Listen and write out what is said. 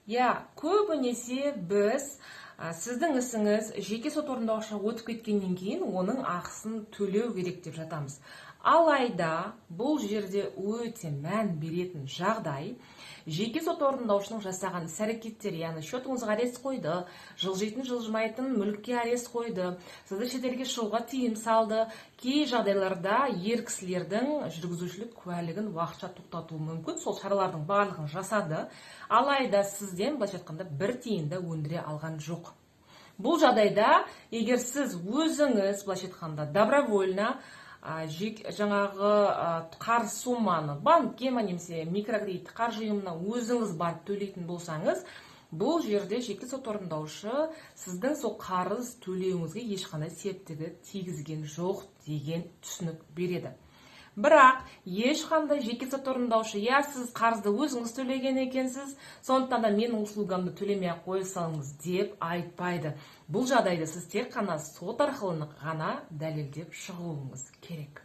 Көбінесе біз сіздің ісіңіз жеке сот орындаушыға өтіп кеткеннен кейін оның ақысын төлеу керек деп жатамыз. Алайда бұл жерде өте мән беретін жағдай жеке сот орындаушының жасаған іс-әрекеттері, яғни шотыңызға арест қойды, жылжитын жылжымайтын мүлікке арест қойды, сізді шетелге шығуға тыйым салды. Кей жағдайларда ер кісілердің жүргізушілік куәлігін уақытша тоқтатуы мүмкін, сол шаралардың барлығын жасады. Алайда сізден былайша айтқанда бір тиын да өндіре алған жоқ. Бұл жағдайда, егер сіз өзіңіз былайша айтқанда добровольно жаңағы қарыз сумманы банкке немесе микрокредит қаржы ұйымына өзіңіз барып төлейтін болсаңыз, бұл жерде жеке сот орындаушы сіздің сол қарыз төлеуіңізге ешқандай септігі тигізген жоқ деген түсінік береді. Бірақ ешқандай жеке сот орындаушы, сіз қарызды өзіңіз төлеген екенсіз, сондықтан да менің услугамды төлемей қоя салыңыз деп айтпайды. Бұл жағдайда сіз тек қана сот арқылы ғана дәлелдеп шығуыңыз керек.